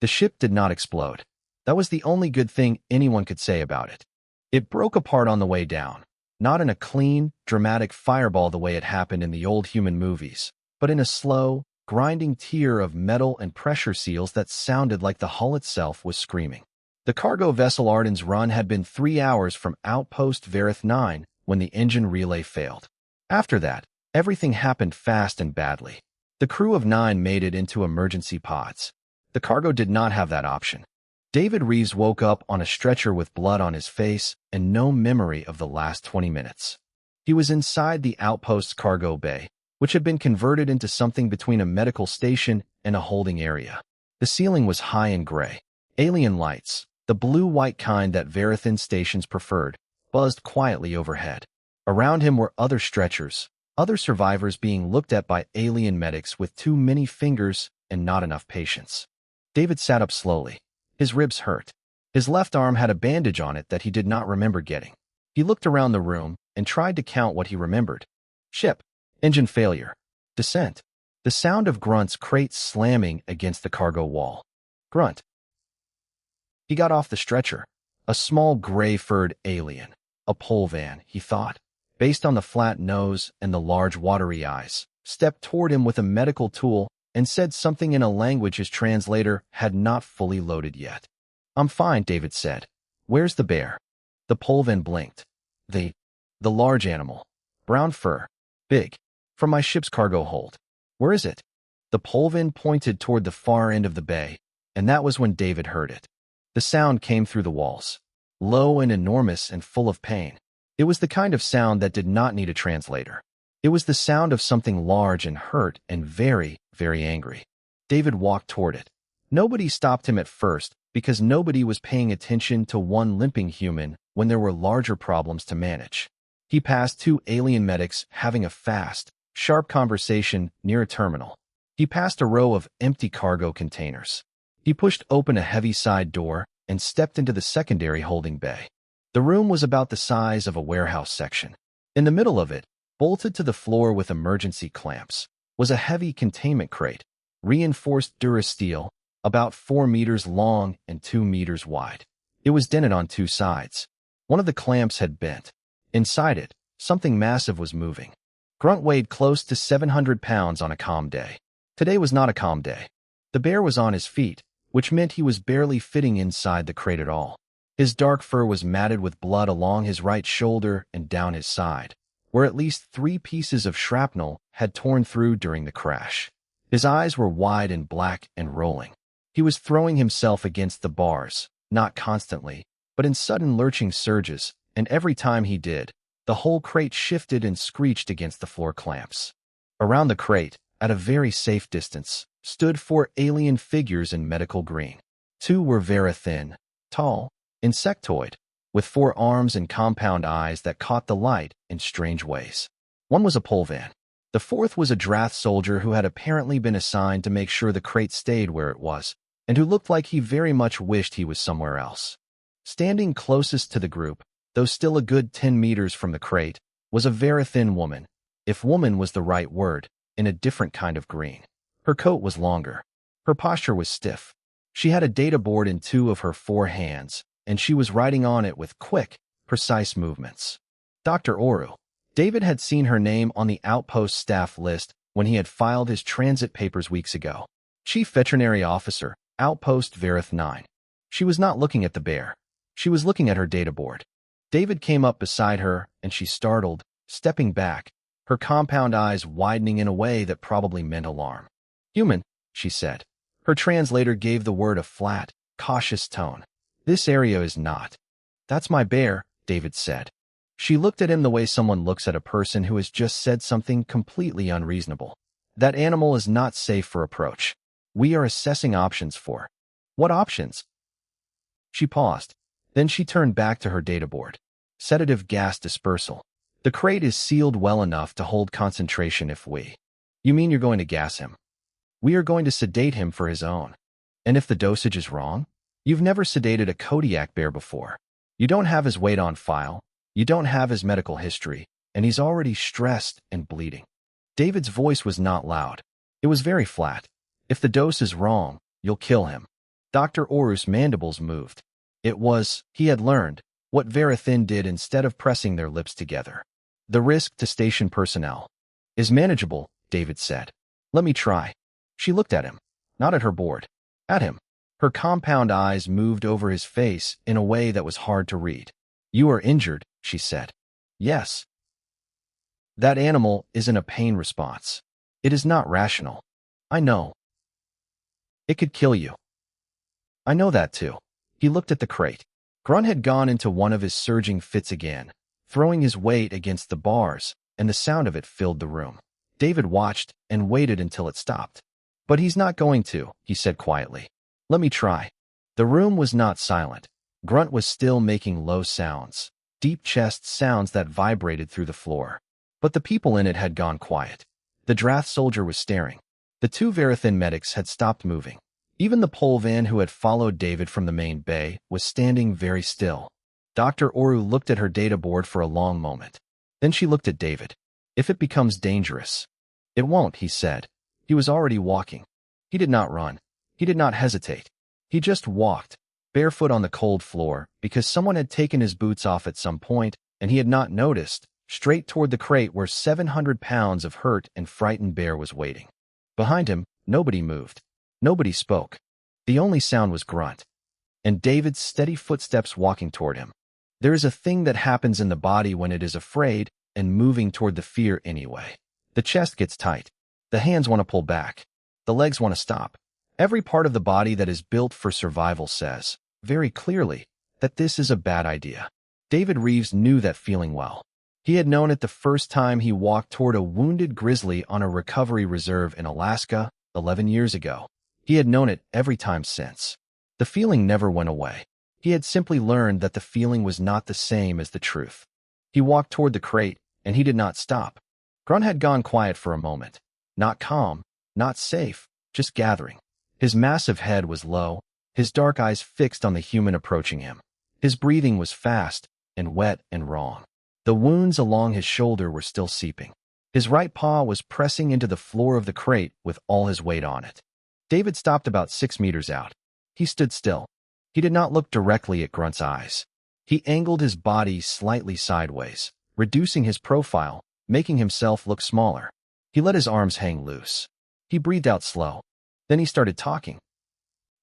The ship did not explode. That was the only good thing anyone could say about it. It broke apart on the way down, not in a clean, dramatic fireball the way it happened in the old human movies, but in a slow, grinding tier of metal and pressure seals that sounded like the hull itself was screaming. The cargo vessel Arden's run had been 3 hours from Outpost Verith 9 when the engine relay failed. After that, everything happened fast and badly. The crew of 9 made it into emergency pods. The cargo did not have that option. David Reeves woke up on a stretcher with blood on his face and no memory of the last 20 minutes. He was inside the Outpost's cargo bay, which had been converted into something between a medical station and a holding area. The ceiling was high and gray. Alien lights, the blue-white kind that Verithan stations preferred, buzzed quietly overhead. Around him were other stretchers, other survivors being looked at by alien medics with too many fingers and not enough patience. David sat up slowly. His ribs hurt. His left arm had a bandage on it that he did not remember getting. He looked around the room and tried to count what he remembered. Ship. Engine failure. Descent. The sound of Grunt's crate slamming against the cargo wall. Grunt. He got off the stretcher. A small gray-furred alien. A polvan, he thought, based on the flat nose and the large watery eyes, stepped toward him with a medical tool and said something in a language his translator had not fully loaded yet. "I'm fine," David said. "Where's the bear?" The polvan blinked. The large animal. Brown fur. Big. From my ship's cargo hold. "Where is it?" The polvan pointed toward the far end of the bay, and that was when David heard it. The sound came through the walls. Low and enormous and full of pain. It was the kind of sound that did not need a translator. It was the sound of something large and hurt and very, very angry. David walked toward it. Nobody stopped him at first because nobody was paying attention to one limping human when there were larger problems to manage. He passed 2 alien medics having a fast, sharp conversation near a terminal. He passed a row of empty cargo containers. He pushed open a heavy side door and stepped into the secondary holding bay. The room was about the size of a warehouse section. In the middle of it, bolted to the floor with emergency clamps, was a heavy containment crate, reinforced durasteel, about 4 meters long and 2 meters wide. It was dented on 2 sides. One of the clamps had bent. Inside it, something massive was moving. Grunt weighed close to 700 pounds on a calm day. Today was not a calm day. The bear was on his feet, which meant he was barely fitting inside the crate at all. His dark fur was matted with blood along his right shoulder and down his side, where at least 3 pieces of shrapnel had torn through during the crash. His eyes were wide and black and rolling. He was throwing himself against the bars, not constantly, but in sudden lurching surges, and every time he did, the whole crate shifted and screeched against the floor clamps. Around the crate, at a very safe distance, stood 4 alien figures in medical green. 2 were very thin, tall, insectoid, with 4 arms and compound eyes that caught the light in strange ways. One was a polvan. The 4th was a Drath soldier who had apparently been assigned to make sure the crate stayed where it was, and who looked like he very much wished he was somewhere else. Standing closest to the group, though still a good 10 meters from the crate, was a very thin woman, if woman was the right word, in a different kind of green. Her coat was longer. Her posture was stiff. She had a data board in 2 of her 4 hands, and she was writing on it with quick, precise movements. Dr. Oru. David had seen her name on the outpost staff list when he had filed his transit papers weeks ago. Chief Veterinary Officer, Outpost Verith 9. She was not looking at the bear. She was looking at her data board. David came up beside her, and she startled, stepping back, her compound eyes widening in a way that probably meant alarm. "Human," she said. Her translator gave the word a flat, cautious tone. "This area is not." "That's my bear," David said. She looked at him the way someone looks at a person who has just said something completely unreasonable. "That animal is not safe for approach. We are assessing options for." "What options?" She paused. Then she turned back to her data board. "Sedative gas dispersal. The crate is sealed well enough to hold concentration if we." "You mean you're going to gas him?" "We are going to sedate him for his own." "And if the dosage is wrong?" "You've never sedated a Kodiak bear before. You don't have his weight on file. You don't have his medical history, and he's already stressed and bleeding." David's voice was not loud. It was very flat. "If the dose is wrong, you'll kill him." Dr. Orus' mandibles moved. He had learned, what Verathin did instead of pressing their lips together. The risk to station personnel is manageable, David said. Let me try. She looked at him, not at her board, at him. Her compound eyes moved over his face in a way that was hard to read. You are injured, she said. Yes. That animal isn't a pain response. It is not rational. I know. It could kill you. I know that too. He looked at the crate. Grunt had gone into one of his surging fits again, throwing his weight against the bars, and the sound of it filled the room. David watched and waited until it stopped. But he's not going to, he said quietly. Let me try. The room was not silent. Grunt was still making low sounds, deep chest sounds that vibrated through the floor. But the people in it had gone quiet. The Drath soldier was staring. The two Verathin medics had stopped moving. Even the pole van who had followed David from the main bay was standing very still. Dr. Oru looked at her data board for a long moment. Then she looked at David. If it becomes dangerous. It won't, he said. He was already walking. He did not run. He did not hesitate. He just walked, barefoot on the cold floor, because someone had taken his boots off at some point, and he had not noticed, straight toward the crate where 700 pounds of hurt and frightened bear was waiting. Behind him, nobody moved. Nobody spoke. The only sound was Grunt, and David's steady footsteps walking toward him. There is a thing that happens in the body when it is afraid and moving toward the fear anyway. The chest gets tight. The hands want to pull back. The legs want to stop. Every part of the body that is built for survival says, very clearly, that this is a bad idea. David Reeves knew that feeling well. He had known it the first time he walked toward a wounded grizzly on a recovery reserve in Alaska 11 years ago. He had known it every time since. The feeling never went away. He had simply learned that the feeling was not the same as the truth. He walked toward the crate, and he did not stop. Grunt had gone quiet for a moment. Not calm, not safe, just gathering. His massive head was low, his dark eyes fixed on the human approaching him. His breathing was fast and wet and wrong. The wounds along his shoulder were still seeping. His right paw was pressing into the floor of the crate with all his weight on it. David stopped about 6 meters out. He stood still. He did not look directly at Grunt's eyes. He angled his body slightly sideways, reducing his profile, making himself look smaller. He let his arms hang loose. He breathed out slow. Then he started talking.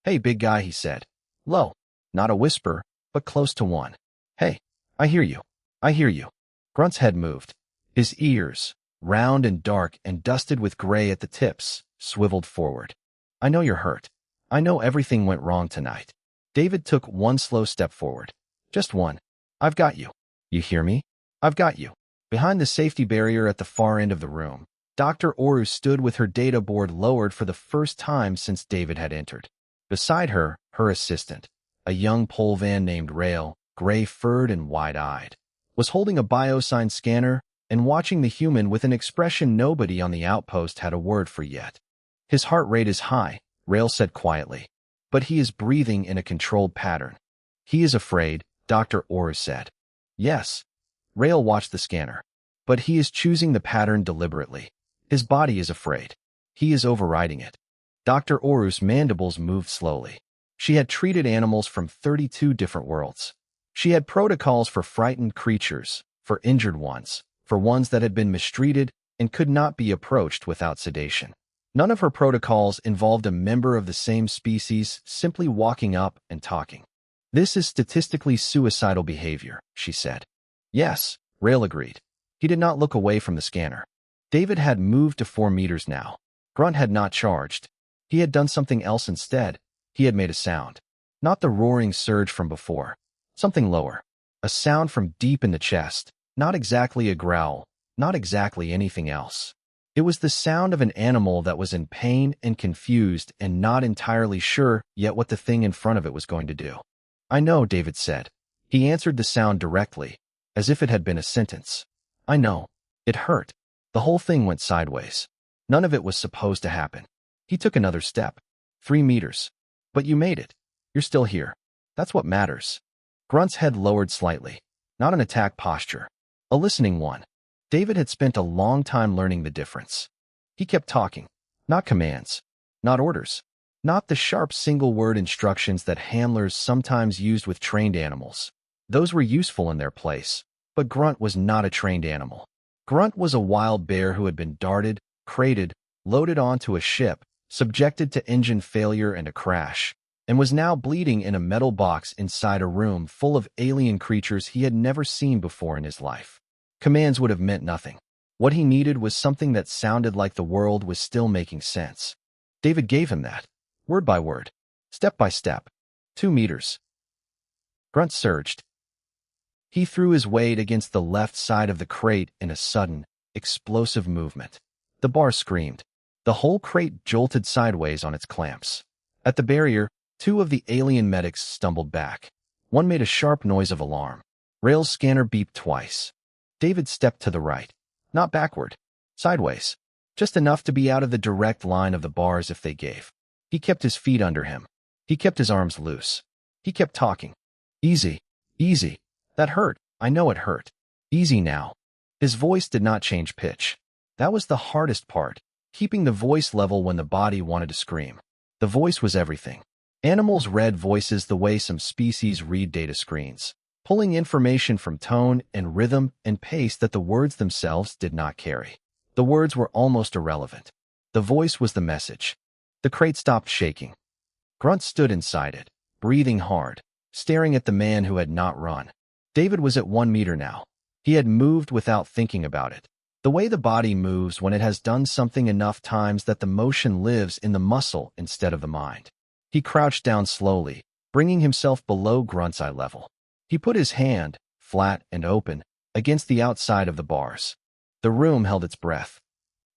Hey, big guy, he said. Low. Not a whisper, but close to one. Hey, I hear you. I hear you. Grunt's head moved. His ears, round and dark and dusted with gray at the tips, swiveled forward. I know you're hurt. I know everything went wrong tonight. David took one slow step forward. Just one. I've got you. You hear me? I've got you. Behind the safety barrier at the far end of the room, Dr. Oru stood with her data board lowered for the first time since David had entered. Beside her, her assistant, a young pole van named Rail, gray-furred and wide-eyed, was holding a biosign scanner and watching the human with an expression nobody on the outpost had a word for yet. His heart rate is high, Rail said quietly, but he is breathing in a controlled pattern. He is afraid, Dr. Oru said. Yes. Rail watched the scanner, but he is choosing the pattern deliberately. His body is afraid. He is overriding it. Dr. Oru's mandibles moved slowly. She had treated animals from 32 different worlds. She had protocols for frightened creatures, for injured ones, for ones that had been mistreated and could not be approached without sedation. None of her protocols involved a member of the same species simply walking up and talking. This is statistically suicidal behavior, she said. Yes, Rail agreed. He did not look away from the scanner. David had moved to 4 meters now. Grunt had not charged. He had done something else instead. He had made a sound. Not the roaring surge from before. Something lower. A sound from deep in the chest. Not exactly a growl. Not exactly anything else. It was the sound of an animal that was in pain and confused and not entirely sure yet what the thing in front of it was going to do. I know, David said. He answered the sound directly, as if it had been a sentence. I know. It hurt. The whole thing went sideways. None of it was supposed to happen. He took another step. 3 meters. But you made it. You're still here. That's what matters. Grunt's head lowered slightly. Not an attack posture. A listening one. David had spent a long time learning the difference. He kept talking. Not commands. Not orders. Not the sharp single-word instructions that handlers sometimes used with trained animals. Those were useful in their place, but Grunt was not a trained animal. Grunt was a wild bear who had been darted, crated, loaded onto a ship, subjected to engine failure and a crash, and was now bleeding in a metal box inside a room full of alien creatures he had never seen before in his life. Commands would have meant nothing. What he needed was something that sounded like the world was still making sense. David gave him that, word by word, step by step. 2 meters. Grunt surged. He threw his weight against the left side of the crate in a sudden, explosive movement. The bar screamed. The whole crate jolted sideways on its clamps. At the barrier, 2 of the alien medics stumbled back. One made a sharp noise of alarm. Rail's scanner beeped twice. David stepped to the right. Not backward. Sideways. Just enough to be out of the direct line of the bars if they gave. He kept his feet under him. He kept his arms loose. He kept talking. Easy. Easy. That hurt. I know it hurt. Easy now. His voice did not change pitch. That was the hardest part, keeping the voice level when the body wanted to scream. The voice was everything. Animals read voices the way some species read data screens, pulling information from tone and rhythm and pace that the words themselves did not carry. The words were almost irrelevant. The voice was the message. The crate stopped shaking. Grunt stood inside it, breathing hard, staring at the man who had not run. David was at 1 meter now. He had moved without thinking about it. The way the body moves when it has done something enough times that the motion lives in the muscle instead of the mind. He crouched down slowly, bringing himself below Grunt's eye level. He put his hand, flat and open, against the outside of the bars. The room held its breath.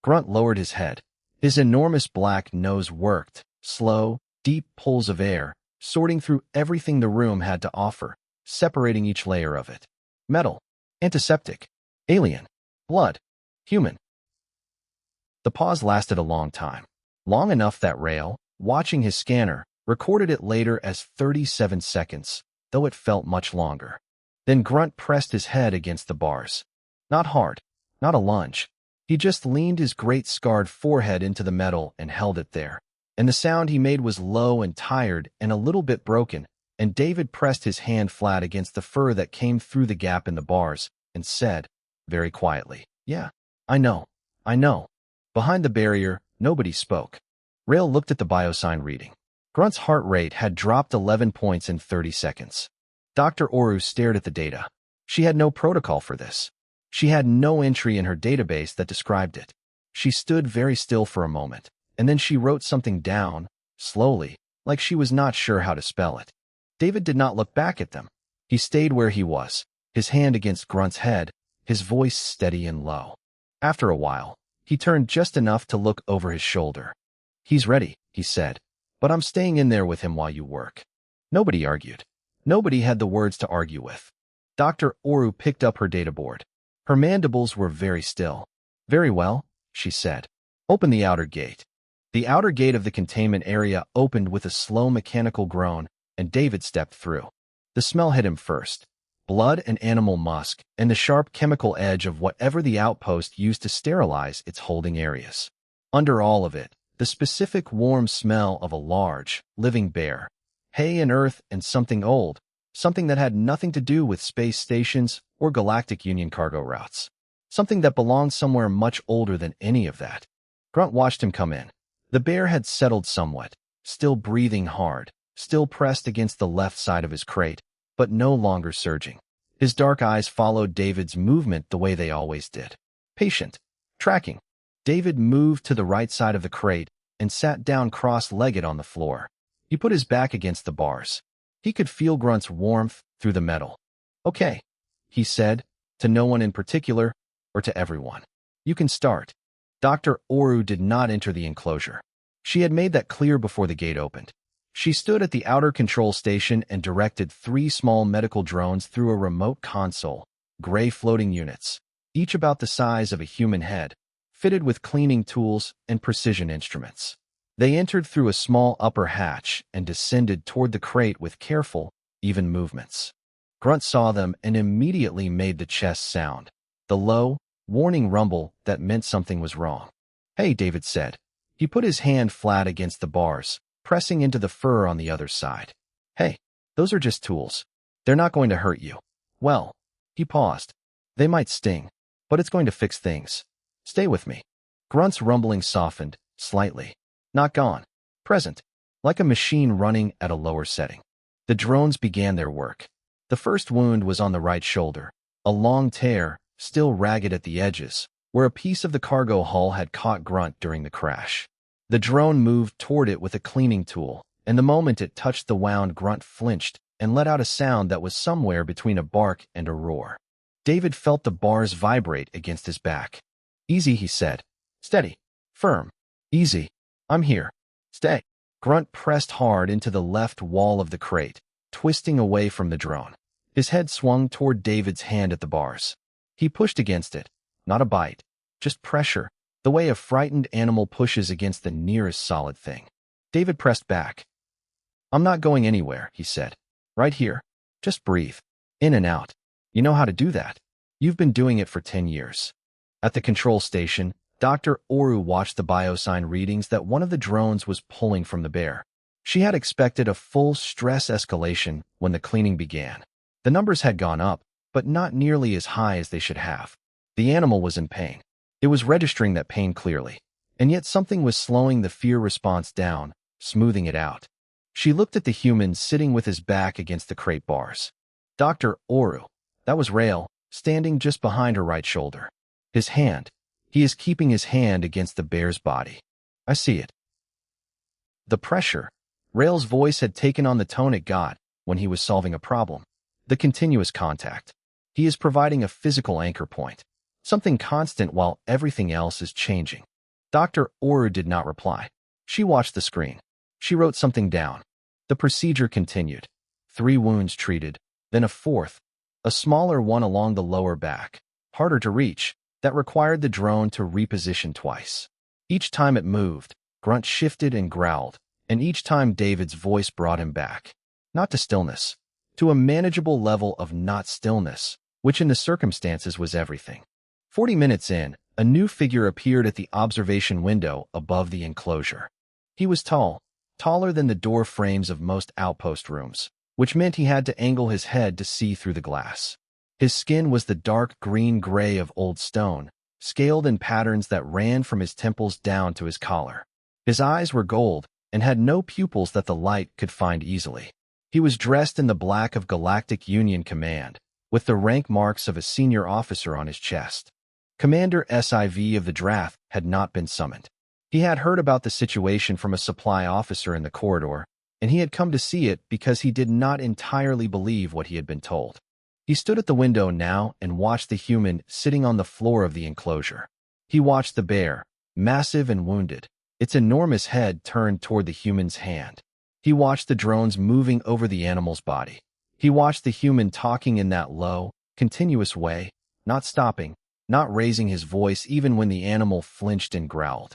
Grunt lowered his head. His enormous black nose worked, slow, deep pulls of air, sorting through everything the room had to offer, separating each layer of it. Metal, antiseptic, alien, blood, human. The pause lasted a long time. Long enough that Rail, watching his scanner, recorded it later as 37 seconds, though it felt much longer. Then Grunt pressed his head against the bars. Not hard, not a lunge. He just leaned his great scarred forehead into the metal and held it there. And the sound he made was low and tired and a little bit broken, and David pressed his hand flat against the fur that came through the gap in the bars and said, very quietly, "Yeah, I know, I know." Behind the barrier, nobody spoke. Rail looked at the biosign reading. Grunt's heart rate had dropped 11 points in 30 seconds. Dr. Oru stared at the data. She had no protocol for this. She had no entry in her database that described it. She stood very still for a moment, and then she wrote something down, slowly, like she was not sure how to spell it. David did not look back at them. He stayed where he was, his hand against Grunt's head, his voice steady and low. After a while, he turned just enough to look over his shoulder. "He's ready," he said, "but I'm staying in there with him while you work." Nobody argued. Nobody had the words to argue with. Dr. Oru picked up her data board. Her mandibles were very still. "Very well," she said. "Open the outer gate." The outer gate of the containment area opened with a slow mechanical groan, and David stepped through. The smell hit him first. Blood and animal musk, and the sharp chemical edge of whatever the outpost used to sterilize its holding areas. Under all of it, the specific warm smell of a large, living bear. Hay and earth and something old, something that had nothing to do with space stations or Galactic Union cargo routes. Something that belonged somewhere much older than any of that. Grunt watched him come in. The bear had settled somewhat, still breathing hard, still pressed against the left side of his crate, but no longer surging. His dark eyes followed David's movement the way they always did. Patient. Tracking. David moved to the right side of the crate and sat down cross-legged on the floor. He put his back against the bars. He could feel Grunt's warmth through the metal. "Okay," he said, to no one in particular, or to everyone. "You can start." Dr. Oru did not enter the enclosure. She had made that clear before the gate opened. She stood at the outer control station and directed 3 small medical drones through a remote console, gray floating units, each about the size of a human head, fitted with cleaning tools and precision instruments. They entered through a small upper hatch and descended toward the crate with careful, even movements. Grunt saw them and immediately made the chest sound, the low, warning rumble that meant something was wrong. "Hey," David said. He put his hand flat against the bars, pressing into the fur on the other side. Hey, those are just tools. They're not going to hurt you. Well, he paused. They might sting, but it's going to fix things. Stay with me. Grunt's rumbling softened, slightly. Not gone. Present. Like a machine running at a lower setting. The drones began their work. The first wound was on the right shoulder. A long tear, still ragged at the edges, where a piece of the cargo hull had caught Grunt during the crash. The drone moved toward it with a cleaning tool, and the moment it touched the wound, Grunt flinched and let out a sound that was somewhere between a bark and a roar. David felt the bars vibrate against his back. Easy, he said. Steady. Firm. Easy. I'm here. Stay. Grunt pressed hard into the left wall of the crate, twisting away from the drone. His head swung toward David's hand at the bars. He pushed against it. Not a bite. Just pressure, the way a frightened animal pushes against the nearest solid thing. David pressed back. I'm not going anywhere, he said. Right here. Just breathe. In and out. You know how to do that. You've been doing it for 10 years. At the control station, Dr. Oru watched the biosign readings that one of the drones was pulling from the bear. She had expected a full stress escalation when the cleaning began. The numbers had gone up, but not nearly as high as they should have. The animal was in pain. It was registering that pain clearly, and yet something was slowing the fear response down, smoothing it out. She looked at the human sitting with his back against the crate bars. Dr. Oru, that was Rail, standing just behind her right shoulder. His hand. He is keeping his hand against the bear's body. I see it. The pressure. Rail's voice had taken on the tone it got when he was solving a problem. The continuous contact. He is providing a physical anchor point. Something constant while everything else is changing. Dr. Oru did not reply. She watched the screen. She wrote something down. The procedure continued. 3 wounds treated, then a 4th, a smaller one along the lower back, harder to reach, that required the drone to reposition twice. Each time it moved, Grunt shifted and growled, and each time David's voice brought him back. Not to stillness, to a manageable level of not stillness, which in the circumstances was everything. 40 minutes in, a new figure appeared at the observation window above the enclosure. He was tall, taller than the door frames of most outpost rooms, which meant he had to angle his head to see through the glass. His skin was the dark green-gray of old stone, scaled in patterns that ran from his temples down to his collar. His eyes were gold and had no pupils that the light could find easily. He was dressed in the black of Galactic Union Command, with the rank marks of a senior officer on his chest. Commander SIV of the Draft had not been summoned. He had heard about the situation from a supply officer in the corridor, and he had come to see it because he did not entirely believe what he had been told. He stood at the window now and watched the human sitting on the floor of the enclosure. He watched the bear, massive and wounded, its enormous head turned toward the human's hand. He watched the drones moving over the animal's body. He watched the human talking in that low, continuous way, not stopping, not raising his voice even when the animal flinched and growled.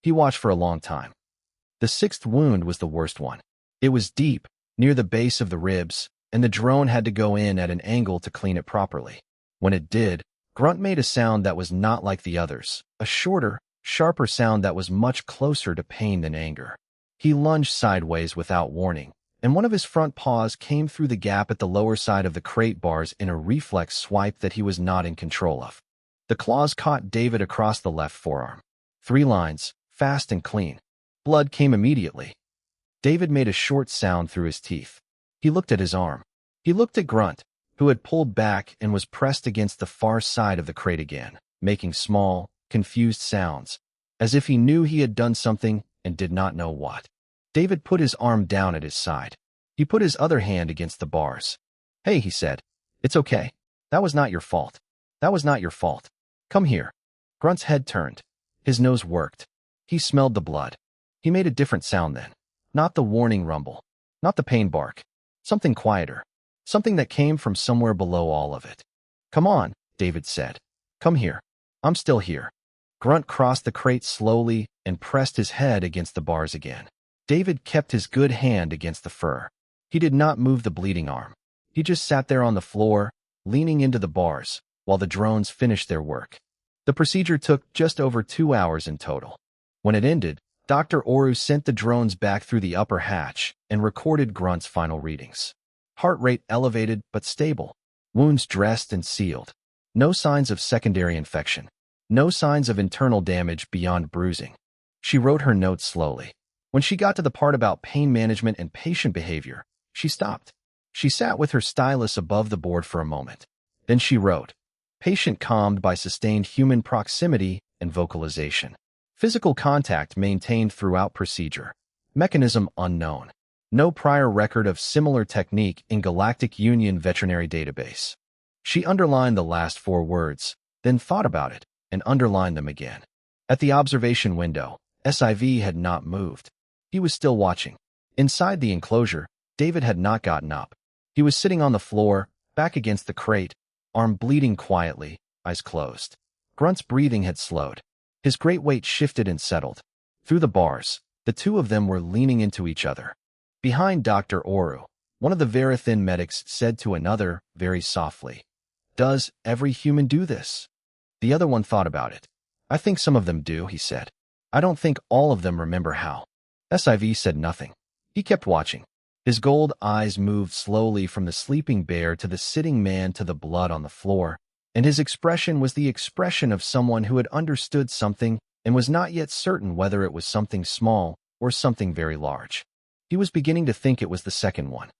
He watched for a long time. The 6th wound was the worst one. It was deep, near the base of the ribs, and the drone had to go in at an angle to clean it properly. When it did, Grunt made a sound that was not like the others, a shorter, sharper sound that was much closer to pain than anger. He lunged sideways without warning, and one of his front paws came through the gap at the lower side of the crate bars in a reflex swipe that he was not in control of. The claws caught David across the left forearm. 3 lines, fast and clean. Blood came immediately. David made a short sound through his teeth. He looked at his arm. He looked at Grunt, who had pulled back and was pressed against the far side of the crate again, making small, confused sounds, as if he knew he had done something and did not know what. David put his arm down at his side. He put his other hand against the bars. Hey, he said. It's okay. That was not your fault. That was not your fault. Come here. Grunt's head turned. His nose worked. He smelled the blood. He made a different sound then. Not the warning rumble. Not the pain bark. Something quieter. Something that came from somewhere below all of it. Come on, David said. Come here. I'm still here. Grunt crossed the crate slowly and pressed his head against the bars again. David kept his good hand against the fur. He did not move the bleeding arm. He just sat there on the floor, leaning into the bars, while the drones finished their work. The procedure took just over 2 hours in total. When it ended, Dr. Oru sent the drones back through the upper hatch and recorded Grunt's final readings. Heart rate elevated but stable. Wounds dressed and sealed. No signs of secondary infection. No signs of internal damage beyond bruising. She wrote her notes slowly. When she got to the part about pain management and patient behavior, she stopped. She sat with her stylus above the board for a moment. Then she wrote, "Patient calmed by sustained human proximity and vocalization. Physical contact maintained throughout procedure. Mechanism unknown. No prior record of similar technique in Galactic Union veterinary database." She underlined the last 4 words, then thought about it, and underlined them again. At the observation window, SIV had not moved. He was still watching. Inside the enclosure, David had not gotten up. He was sitting on the floor, back against the crate, arm bleeding quietly, eyes closed. Grunt's breathing had slowed. His great weight shifted and settled. Through the bars, the two of them were leaning into each other. Behind Dr. Oru, one of the Verithin medics said to another, very softly, "Does every human do this?" The other one thought about it. "I think some of them do," he said. "I don't think all of them remember how." SIV said nothing. He kept watching. His gold eyes moved slowly from the sleeping bear to the sitting man to the blood on the floor, and his expression was the expression of someone who had understood something and was not yet certain whether it was something small or something very large. He was beginning to think it was the second one.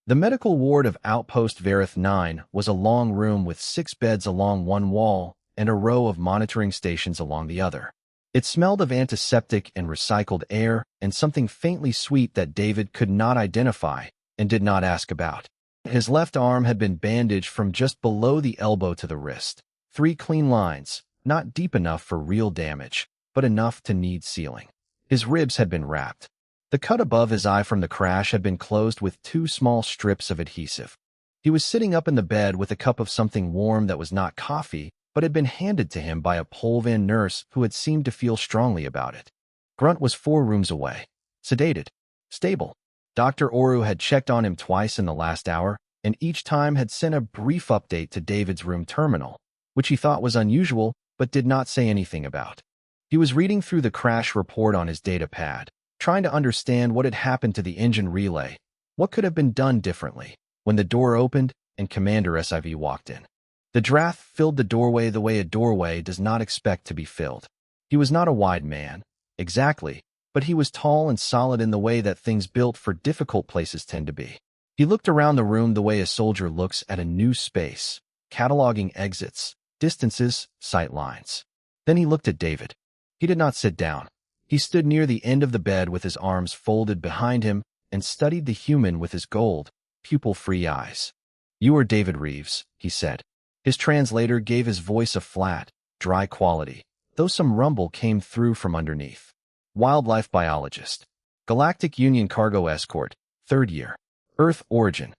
The medical ward of Outpost Verith 9 was a long room with 6 beds along one wall and a row of monitoring stations along the other. It smelled of antiseptic and recycled air and something faintly sweet that David could not identify and did not ask about. His left arm had been bandaged from just below the elbow to the wrist. 3 clean lines, not deep enough for real damage, but enough to need sealing. His ribs had been wrapped. The cut above his eye from the crash had been closed with 2 small strips of adhesive. He was sitting up in the bed with a cup of something warm that was not coffee, but had been handed to him by a Polvan nurse who had seemed to feel strongly about it. Grunt was 4 rooms away. Sedated. Stable. Dr. Oru had checked on him twice in the last hour, and each time had sent a brief update to David's room terminal, which he thought was unusual but did not say anything about. He was reading through the crash report on his data pad, trying to understand what had happened to the engine relay, what could have been done differently, when the door opened and Commander SIV walked in. The draft filled the doorway the way a doorway does not expect to be filled. He was not a wide man, exactly, but he was tall and solid in the way that things built for difficult places tend to be. He looked around the room the way a soldier looks at a new space, cataloging exits, distances, sight lines. Then he looked at David. He did not sit down. He stood near the end of the bed with his arms folded behind him and studied the human with his gold, pupil-free eyes. "You are David Reeves," he said. His translator gave his voice a flat, dry quality, though some rumble came through from underneath. "Wildlife biologist. Galactic Union cargo escort, 3rd year. Earth origin."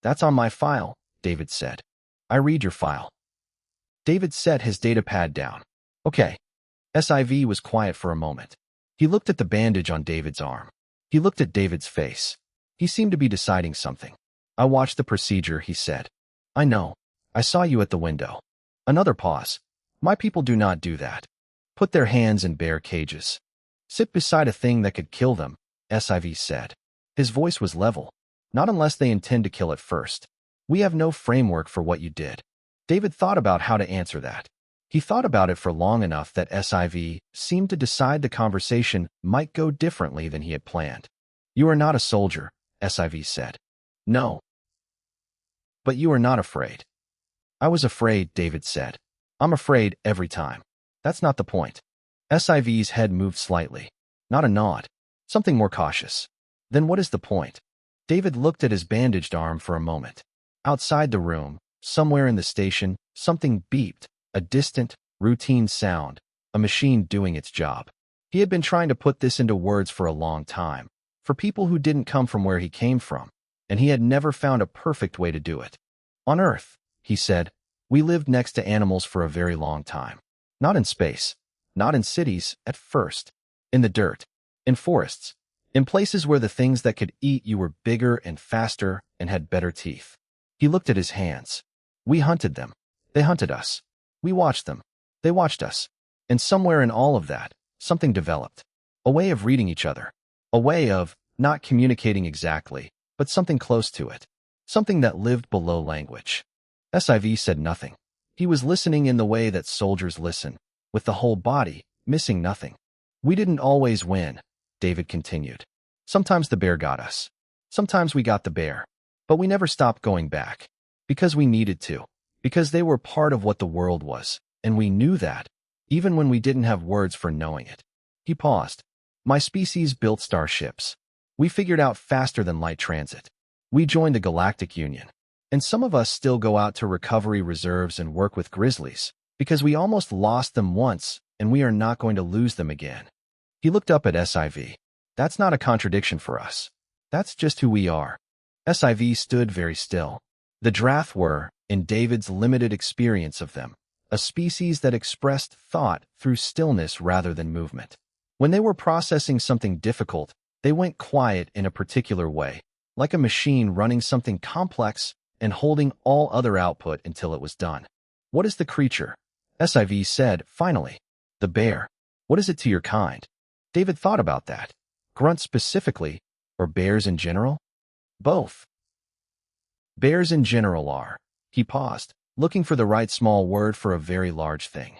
"That's on my file," David said. "I read your file." David set his datapad down. "Okay." SIV was quiet for a moment. He looked at the bandage on David's arm. He looked at David's face. He seemed to be deciding something. "I watched the procedure," he said. "I know. I saw you at the window." Another pause. "My people do not do that. Put their hands in bear cages. Sit beside a thing that could kill them," SIV said. His voice was level. "Not unless they intend to kill it first. We have no framework for what you did." David thought about how to answer that. He thought about it for long enough that SIV seemed to decide the conversation might go differently than he had planned. "You are not a soldier," SIV said. "No. But you are not afraid." "I was afraid," David said. "I'm afraid every time." "That's not the point." SIV's head moved slightly. Not a nod. Something more cautious. "Then what is the point?" David looked at his bandaged arm for a moment. Outside the room, somewhere in the station, something beeped, a distant, routine sound, a machine doing its job. He had been trying to put this into words for a long time, for people who didn't come from where he came from, and he had never found a perfect way to do it. "On Earth," he said, "we lived next to animals for a very long time. Not in space, not in cities at first, in the dirt, in forests, in places where the things that could eat you were bigger and faster and had better teeth." He looked at his hands. "We hunted them. They hunted us. We watched them. They watched us. And somewhere in all of that, something developed. A way of reading each other. A way of not communicating exactly, but something close to it. Something that lived below language. SIV said nothing. He was listening in the way that soldiers listen, with the whole body, missing nothing. We didn't always win, David continued. Sometimes the bear got us. Sometimes we got the bear. But we never stopped going back. Because we needed to. Because they were part of what the world was, and we knew that, even when we didn't have words for knowing it. He paused. My species built starships. We figured out faster than light transit. We joined the Galactic Union. And some of us still go out to recovery reserves and work with grizzlies, because we almost lost them once, and we are not going to lose them again. He looked up at SIV. That's not a contradiction for us. That's just who we are. SIV stood very still. The Drath were, in David's limited experience of them, a species that expressed thought through stillness rather than movement. When they were processing something difficult, they went quiet in a particular way, like a machine running something complex and holding all other output until it was done. What is the creature? SIV said, finally. The bear. What is it to your kind? David thought about that. Grunt specifically, or bears in general? Both. Bears in general are. He paused, looking for the right small word for a very large thing.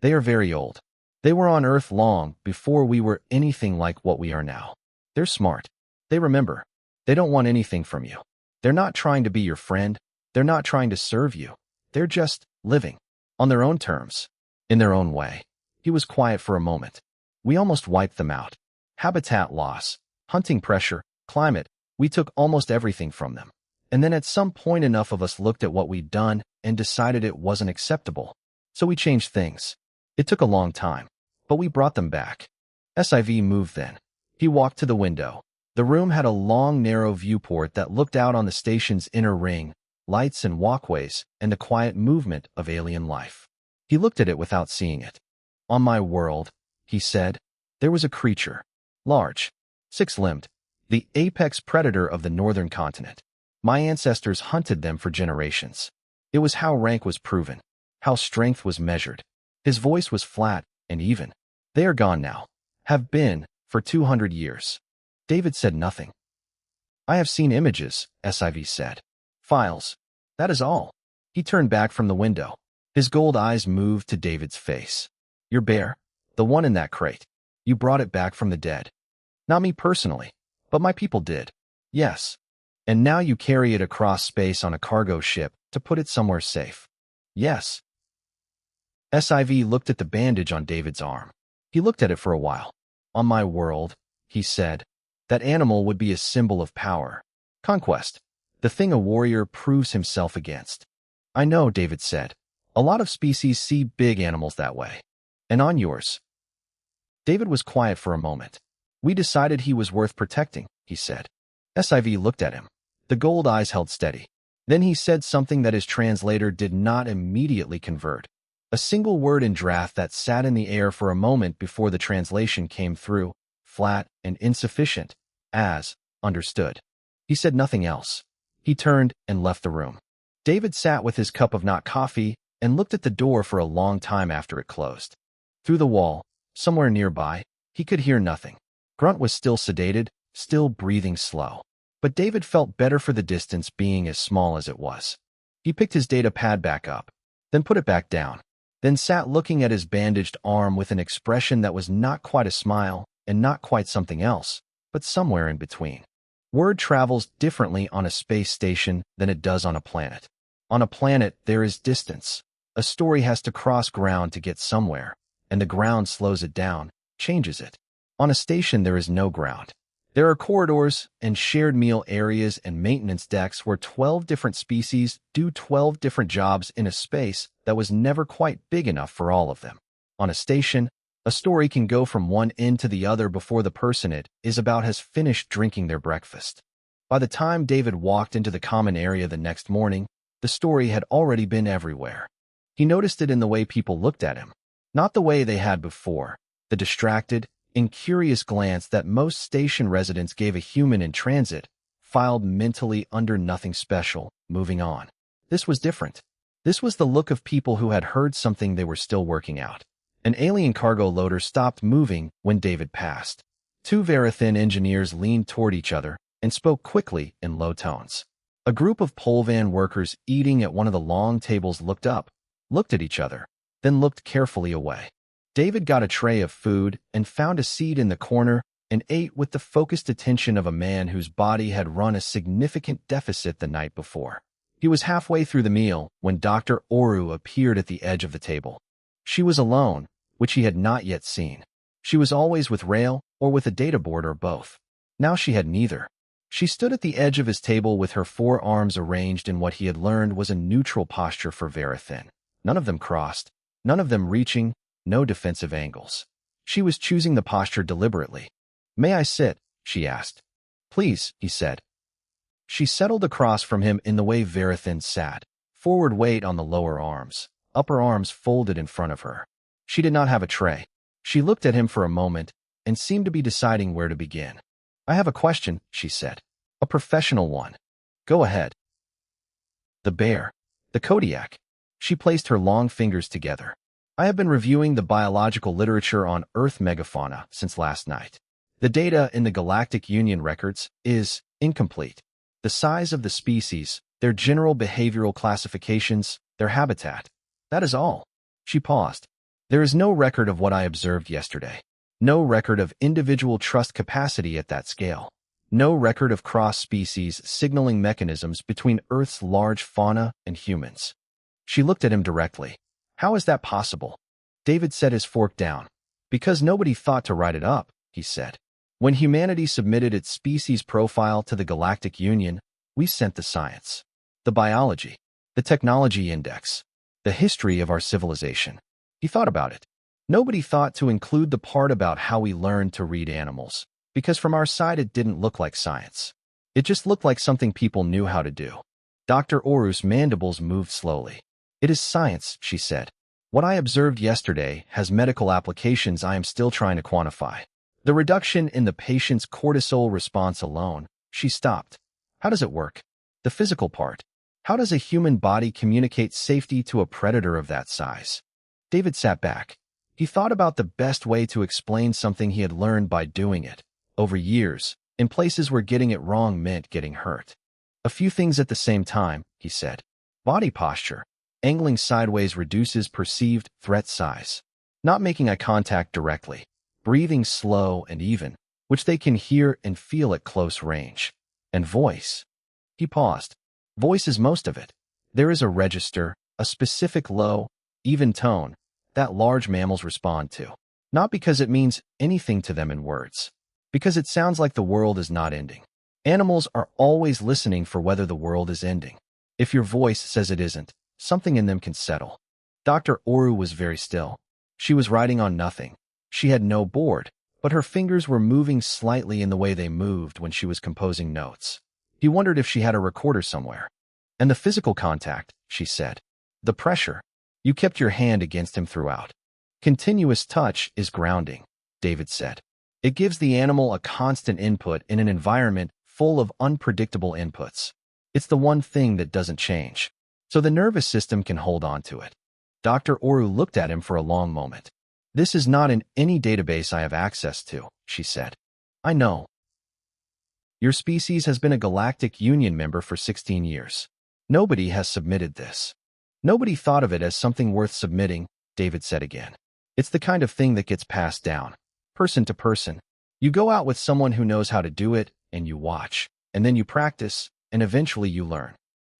They are very old. They were on Earth long before we were anything like what we are now. They're smart. They remember. They don't want anything from you. They're not trying to be your friend. They're not trying to serve you. They're just living. On their own terms. In their own way. He was quiet for a moment. We almost wiped them out. Habitat loss, hunting pressure, climate, we took almost everything from them. And then at some point enough of us looked at what we'd done and decided it wasn't acceptable. So we changed things. It took a long time, but we brought them back. SIV moved then. He walked to the window. The room had a long, narrow viewport that looked out on the station's inner ring, lights and walkways, and the quiet movement of alien life. He looked at it without seeing it. On my world, he said, there was a creature. Large. Six-limbed. The apex predator of the northern continent. My ancestors hunted them for generations. It was how rank was proven. How strength was measured. His voice was flat and even. They are gone now. Have been, for 200 years. David said nothing. I have seen images, SIV said. Files. That is all. He turned back from the window. His gold eyes moved to David's face. Your bear? The one in that crate. You brought it back from the dead. Not me personally, but my people did. Yes. And now you carry it across space on a cargo ship to put it somewhere safe. Yes. SIV looked at the bandage on David's arm. He looked at it for a while. On my world, he said, that animal would be a symbol of power. Conquest. The thing a warrior proves himself against. I know, David said. A lot of species see big animals that way. And on yours. David was quiet for a moment. We decided he was worth protecting, he said. SIV looked at him. The gold eyes held steady. Then he said something that his translator did not immediately convert. A single word in Drath that sat in the air for a moment before the translation came through, flat and insufficient, as, understood. He said nothing else. He turned and left the room. David sat with his cup of not coffee and looked at the door for a long time after it closed. Through the wall, somewhere nearby, he could hear nothing. Grunt was still sedated, still breathing slow. But David felt better for the distance being as small as it was. He picked his data pad back up, then put it back down, then sat looking at his bandaged arm with an expression that was not quite a smile and not quite something else, but somewhere in between. Word travels differently on a space station than it does on a planet. On a planet, there is distance. A story has to cross ground to get somewhere, and the ground slows it down, changes it. On a station, there is no ground. There are corridors and shared meal areas and maintenance decks where 12 different species do 12 different jobs in a space that was never quite big enough for all of them. On a station, a story can go from one end to the other before the person it is about has finished drinking their breakfast. By the time David walked into the common area the next morning, the story had already been everywhere. He noticed it in the way people looked at him. Not the way they had before, the distracted, incurious glance that most station residents gave a human in transit, filed mentally under nothing special, moving on. This was different. This was the look of people who had heard something they were still working out. An alien cargo loader stopped moving when David passed. Two Verithin engineers leaned toward each other and spoke quickly in low tones. A group of Polvan workers eating at one of the long tables looked up, looked at each other, then looked carefully away. David got a tray of food and found a seat in the corner and ate with the focused attention of a man whose body had run a significant deficit the night before. He was halfway through the meal when Dr. Oru appeared at the edge of the table. She was alone, which he had not yet seen. She was always with Rail or with a data board or both. Now she had neither. She stood at the edge of his table with her forearms arranged in what he had learned was a neutral posture for Verithin. None of them crossed, none of them reaching, no defensive angles. She was choosing the posture deliberately. "May I sit?" she asked. "Please," he said. She settled across from him in the way Verithin sat, forward weight on the lower arms, upper arms folded in front of her. She did not have a tray. She looked at him for a moment and seemed to be deciding where to begin. "I have a question," she said. "A professional one." "Go ahead." "The bear. The Kodiak." She placed her long fingers together. "I have been reviewing the biological literature on Earth megafauna since last night. The data in the Galactic Union records is incomplete. The size of the species, their general behavioral classifications, their habitat. That is all." She paused. "There is no record of what I observed yesterday. No record of individual trust capacity at that scale. No record of cross-species signaling mechanisms between Earth's large fauna and humans." She looked at him directly. "How is that possible?" David set his fork down. "Because nobody thought to write it up," he said. "When humanity submitted its species profile to the Galactic Union, we sent the science, the biology, the technology index, the history of our civilization." He thought about it. Nobody thought to include the part about how we learned to read animals, because from our side it didn't look like science. It just looked like something people knew how to do. Dr. Oru's mandibles moved slowly. "It is science," she said. "What I observed yesterday has medical applications I am still trying to quantify. The reduction in the patient's cortisol response alone." She stopped. "How does it work? The physical part. How does a human body communicate safety to a predator of that size?" David sat back. He thought about the best way to explain something he had learned by doing it, over years, in places where getting it wrong meant getting hurt. "A few things at the same time," he said. "Body posture. Angling sideways reduces perceived threat size. Not making eye contact directly. Breathing slow and even, which they can hear and feel at close range. And voice." He paused. "Voice is most of it. There is a register, a specific low, even tone, that large mammals respond to. Not because it means anything to them in words. Because it sounds like the world is not ending. Animals are always listening for whether the world is ending. If your voice says it isn't, something in them can settle." Dr. Oru was very still. She was writing on nothing. She had no board, but her fingers were moving slightly in the way they moved when she was composing notes. He wondered if she had a recorder somewhere. "And the physical contact," she said. "The pressure. You kept your hand against him throughout." "Continuous touch is grounding," David said. "It gives the animal a constant input in an environment full of unpredictable inputs. It's the one thing that doesn't change. So the nervous system can hold on to it." Dr. Oru looked at him for a long moment. "This is not in any database I have access to," she said. "I know. Your species has been a Galactic Union member for 16 years. Nobody has submitted this. Nobody thought of it as something worth submitting," David said again. "It's the kind of thing that gets passed down, person to person. You go out with someone who knows how to do it, and you watch, and then you practice, and eventually you learn.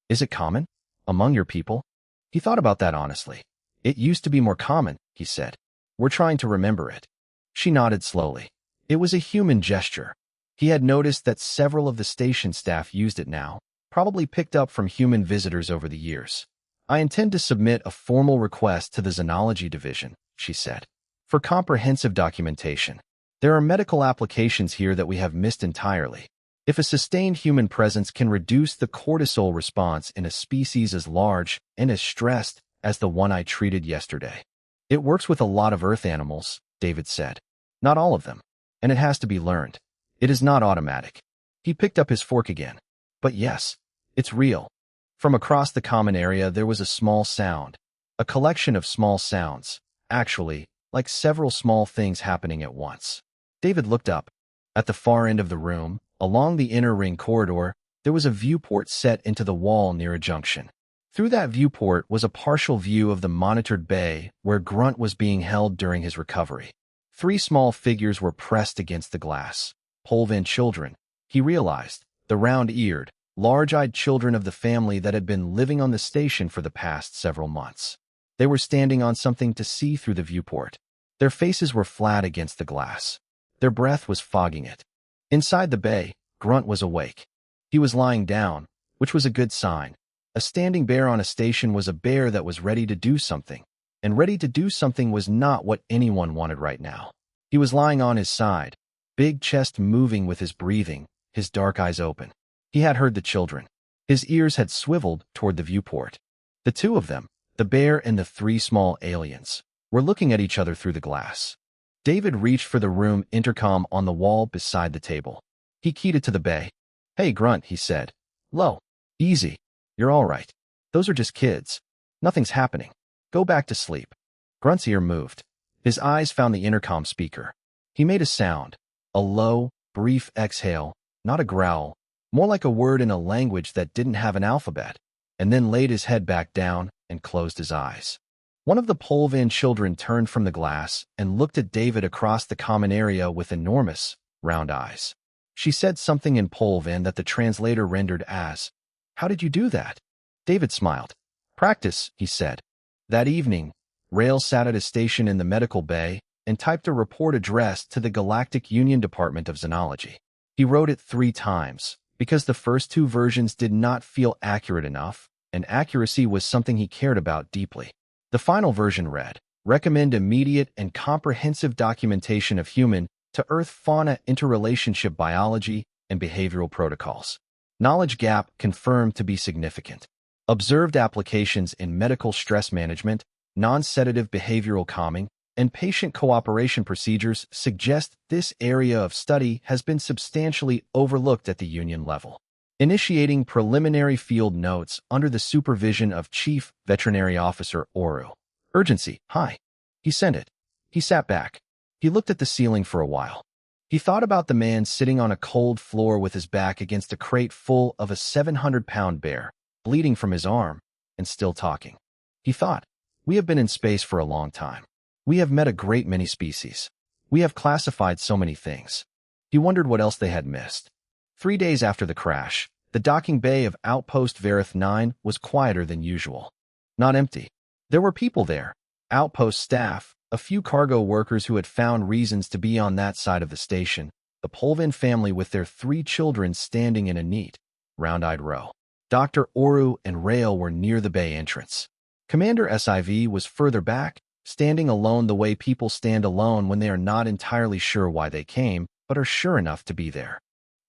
Is it common? Among your people?" He thought about that honestly. "It used to be more common," he said. "We're trying to remember it." She nodded slowly. It was a human gesture. He had noticed that several of the station staff used it now, probably picked up from human visitors over the years. "I intend to submit a formal request to the Xenology Division," she said, "for comprehensive documentation. There are medical applications here that we have missed entirely. If a sustained human presence can reduce the cortisol response in a species as large and as stressed as the one I treated yesterday." "It works with a lot of Earth animals," David said. "Not all of them. And it has to be learned. It is not automatic." He picked up his fork again. "But yes, it's real." From across the common area there was a small sound. A collection of small sounds, actually, like several small things happening at once. David looked up. At the far end of the room, along the inner ring corridor, there was a viewport set into the wall near a junction. Through that viewport was a partial view of the monitored bay where Grunt was being held during his recovery. 3 small figures were pressed against the glass. Polvan children, he realized, the round-eared, large-eyed children of the family that had been living on the station for the past several months. They were standing on something to see through the viewport. Their faces were flat against the glass. Their breath was fogging it. Inside the bay, Grunt was awake. He was lying down, which was a good sign. A standing bear on a station was a bear that was ready to do something, and ready to do something was not what anyone wanted right now. He was lying on his side, big chest moving with his breathing, his dark eyes open. He had heard the children. His ears had swiveled toward the viewport. The 2 of them, the bear and the 3 small aliens, were looking at each other through the glass. David reached for the room intercom on the wall beside the table. He keyed it to the bay. "Hey, Grunt," he said. "Low. Easy. You're all right. Those are just kids. Nothing's happening. Go back to sleep." Grunt's ear moved. His eyes found the intercom speaker. He made a sound, a low, brief exhale, not a growl, more like a word in a language that didn't have an alphabet, and then laid his head back down and closed his eyes. One of the Polvan children turned from the glass and looked at David across the common area with enormous, round eyes. She said something in Polvan that the translator rendered as, "How did you do that?" David smiled. "Practice," he said. That evening, Rail sat at a station in the medical bay and typed a report addressed to the Galactic Union Department of Xenology. He wrote it 3 times, because the first 2 versions did not feel accurate enough, and accuracy was something he cared about deeply. The final version read, "Recommend immediate and comprehensive documentation of human to Earth fauna interrelationship biology and behavioral protocols. Knowledge gap confirmed to be significant. Observed applications in medical stress management, non-sedative behavioral calming, and patient cooperation procedures suggest this area of study has been substantially overlooked at the union level. Initiating preliminary field notes under the supervision of Chief Veterinary Officer Oru. Urgency, high." He sent it. He sat back. He looked at the ceiling for a while. He thought about the man sitting on a cold floor with his back against a crate full of a 700-pound bear, bleeding from his arm, and still talking. He thought, "We have been in space for a long time. We have met a great many species. We have classified so many things." He wondered what else they had missed. 3 days after the crash, the docking bay of Outpost Verith 9 was quieter than usual. Not empty. There were people there, outpost staff, a few cargo workers who had found reasons to be on that side of the station, the Polvan family with their 3 children standing in a neat, round-eyed row. Dr. Oru and Rail were near the bay entrance. Commander SIV was further back, standing alone the way people stand alone when they are not entirely sure why they came, but are sure enough to be there.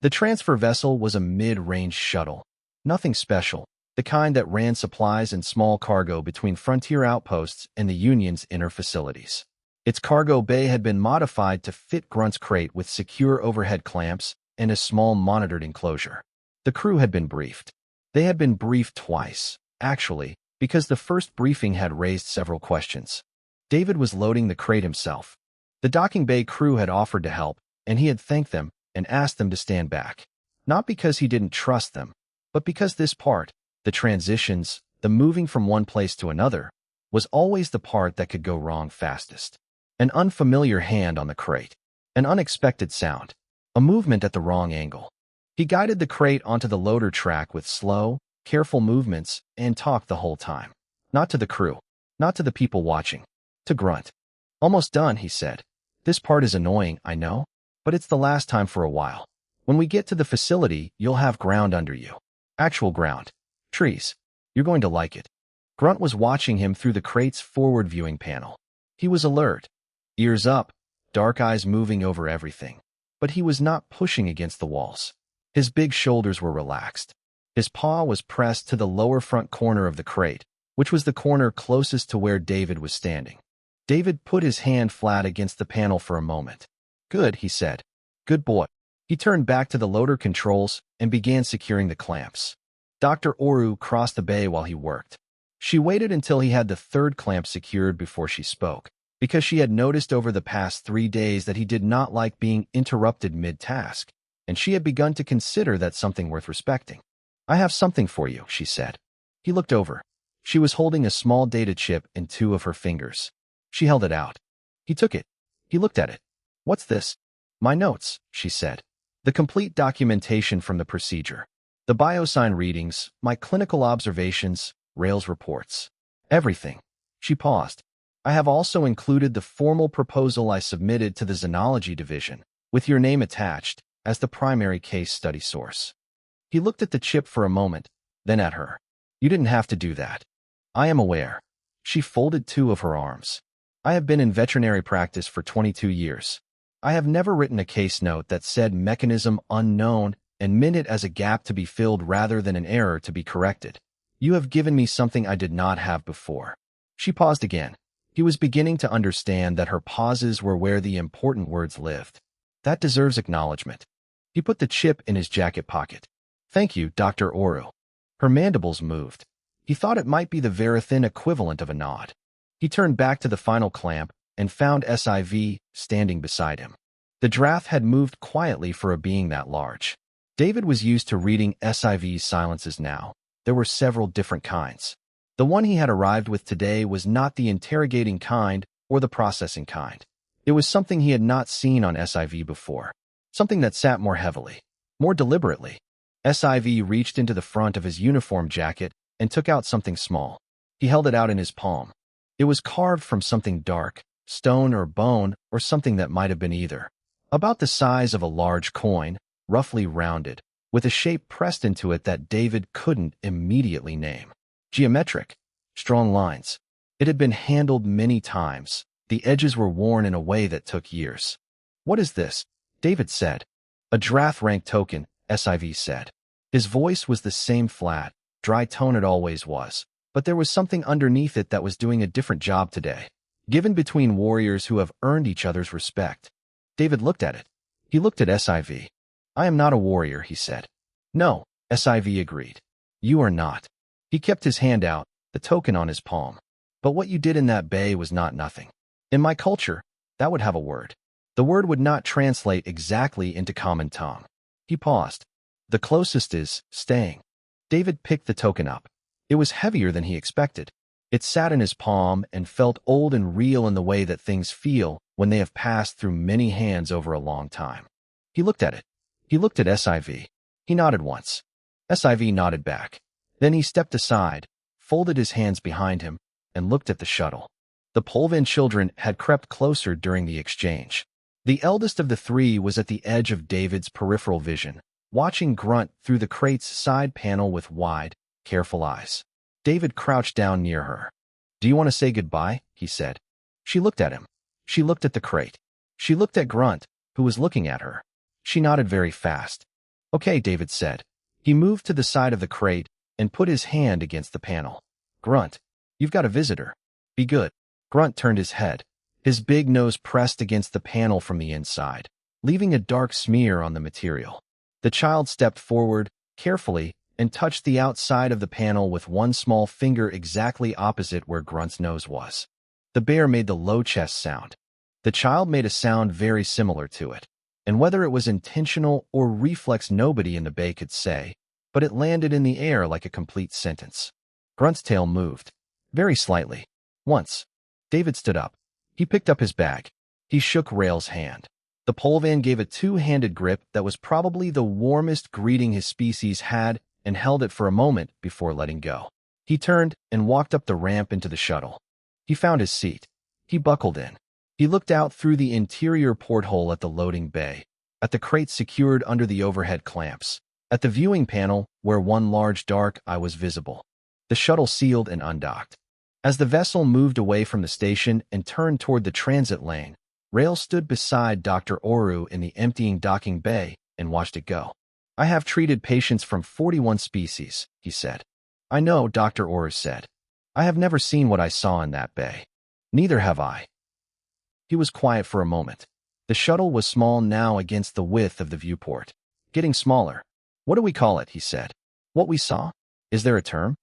The transfer vessel was a mid-range shuttle. Nothing special, the kind that ran supplies and small cargo between frontier outposts and the Union's inner facilities. Its cargo bay had been modified to fit Grunt's crate with secure overhead clamps and a small monitored enclosure. The crew had been briefed. They had been briefed twice, actually, because the first briefing had raised several questions. David was loading the crate himself. The docking bay crew had offered to help, and he had thanked them and asked them to stand back. Not because he didn't trust them, but because this part, the transitions, the moving from one place to another, was always the part that could go wrong fastest. An unfamiliar hand on the crate. An unexpected sound. A movement at the wrong angle. He guided the crate onto the loader track with slow, careful movements and talked the whole time. Not to the crew. Not to the people watching. To Grunt. "Almost done," he said. "This part is annoying, I know, but it's the last time for a while. When we get to the facility, you'll have ground under you. Actual ground. Trees. You're going to like it." Grunt was watching him through the crate's forward viewing panel. He was alert. Ears up, dark eyes moving over everything. But he was not pushing against the walls. His big shoulders were relaxed. His paw was pressed to the lower front corner of the crate, which was the corner closest to where David was standing. David put his hand flat against the panel for a moment. "Good," he said. "Good boy." He turned back to the loader controls and began securing the clamps. Dr. Oru crossed the bay while he worked. She waited until he had the 3rd clamp secured before she spoke. because she had noticed over the past 3 days that he did not like being interrupted mid-task, and she had begun to consider that something worth respecting. "I have something for you," she said. He looked over. She was holding a small data chip in 2 of her fingers. She held it out. He took it. He looked at it. "What's this?" "My notes," she said. "The complete documentation from the procedure. The biosign readings, my clinical observations, Rails reports. Everything." She paused. "I have also included the formal proposal I submitted to the Xenology Division, with your name attached, as the primary case study source." He looked at the chip for a moment, then at her. "You didn't have to do that. I am aware." She folded 2 of her arms. "I have been in veterinary practice for 22 years. I have never written a case note that said mechanism unknown and meant it as a gap to be filled rather than an error to be corrected. You have given me something I did not have before." She paused again. He was beginning to understand that her pauses were where the important words lived. "That deserves acknowledgement." He put the chip in his jacket pocket. "Thank you, Dr. Oru." Her mandibles moved. He thought it might be the Verithin equivalent of a nod. He turned back to the final clamp and found SIV standing beside him. The draft had moved quietly for a being that large. David was used to reading SIV's silences now. There were several different kinds. The one he had arrived with today was not the interrogating kind or the processing kind. It was something he had not seen on SIV before. Something that sat more heavily, more deliberately. SIV reached into the front of his uniform jacket and took out something small. He held it out in his palm. It was carved from something dark, stone or bone or something that might have been either. About the size of a large coin, roughly rounded, with a shape pressed into it that David couldn't immediately name. Geometric, strong lines. It had been handled many times. The edges were worn in a way that took years. "What is this?" David said. "A draft rank token," SIV said. His voice was the same flat, dry tone it always was, but there was something underneath it that was doing a different job today. "Given between warriors who have earned each other's respect." David looked at it. He looked at SIV. "I am not a warrior," he said. "No," SIV agreed. "You are not." He kept his hand out, the token on his palm. "But what you did in that bay was not nothing. In my culture, that would have a word. The word would not translate exactly into common tongue." He paused. "The closest is staying." David picked the token up. It was heavier than he expected. It sat in his palm and felt old and real in the way that things feel when they have passed through many hands over a long time. He looked at it. He looked at SIV. He nodded once. SIV nodded back. Then he stepped aside, folded his hands behind him, and looked at the shuttle. The Polvan children had crept closer during the exchange. The eldest of the 3 was at the edge of David's peripheral vision, watching Grunt through the crate's side panel with wide, careful eyes. David crouched down near her. "Do you want to say goodbye?" he said. She looked at him. She looked at the crate. She looked at Grunt, who was looking at her. She nodded very fast. "Okay," David said. He moved to the side of the crate and put his hand against the panel. "Grunt, you've got a visitor. Be good." Grunt turned his head. His big nose pressed against the panel from the inside, leaving a dark smear on the material. The child stepped forward, carefully, and touched the outside of the panel with one small finger exactly opposite where Grunt's nose was. The bear made the low chest sound. The child made a sound very similar to it, and whether it was intentional or reflex nobody in the bay could say, but it landed in the air like a complete sentence. Grunt's tail moved, very slightly. Once. David stood up. He picked up his bag. He shook Rail's hand. The Polvan gave a 2-handed grip that was probably the warmest greeting his species had and held it for a moment before letting go. He turned and walked up the ramp into the shuttle. He found his seat. He buckled in. He looked out through the interior porthole at the loading bay, at the crate secured under the overhead clamps, at the viewing panel where one large dark eye was visible. The shuttle sealed and undocked. As the vessel moved away from the station and turned toward the transit lane, Rail stood beside Dr. Oru in the emptying docking bay and watched it go. "I have treated patients from 41 species," he said. "I know," Dr. Oru said. "I have never seen what I saw in that bay." "Neither have I." He was quiet for a moment. The shuttle was small now against the width of the viewport. "Getting smaller." "What do we call it?" he said. "What we saw? Is there a term?"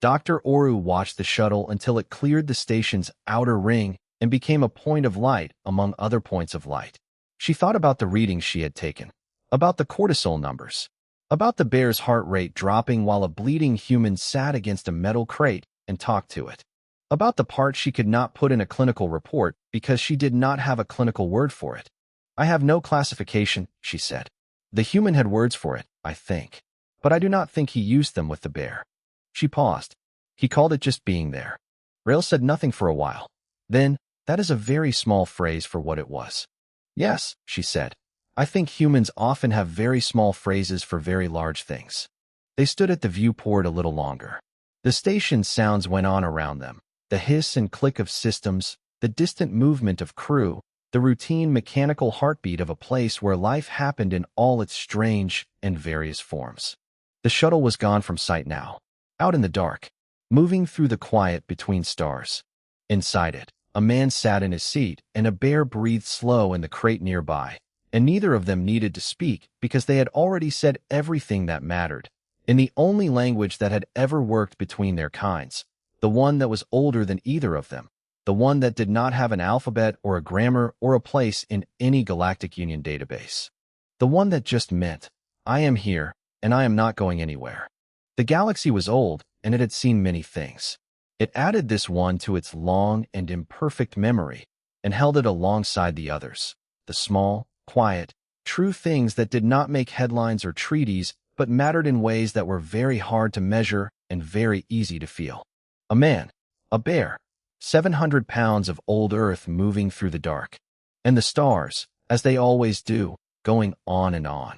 Dr. Oru watched the shuttle until it cleared the station's outer ring and became a point of light among other points of light. She thought about the readings she had taken, about the cortisol numbers, about the bear's heart rate dropping while a bleeding human sat against a metal crate and talked to it, about the part she could not put in a clinical report because she did not have a clinical word for it. I have no classification, she said. The human had words for it, I think, but I do not think he used them with the bear. She paused. He called it just being there. Rail said nothing for a while. Then, that is a very small phrase for what it was. Yes, she said. I think humans often have very small phrases for very large things. They stood at the viewport a little longer. The station sounds went on around them. The hiss and click of systems, the distant movement of crew, the routine mechanical heartbeat of a place where life happened in all its strange and various forms. The shuttle was gone from sight now, out in the dark, moving through the quiet between stars. Inside it, a man sat in his seat and a bear breathed slow in the crate nearby, and neither of them needed to speak because they had already said everything that mattered, in the only language that had ever worked between their kinds, the one that was older than either of them, the one that did not have an alphabet or a grammar or a place in any Galactic Union database. The one that just meant, I am here, and I am not going anywhere. The galaxy was old, and it had seen many things. It added this one to its long and imperfect memory, and held it alongside the others, the small, quiet, true things that did not make headlines or treaties, but mattered in ways that were very hard to measure and very easy to feel. A man, a bear, 700 pounds of old Earth moving through the dark, and the stars, as they always do, going on and on.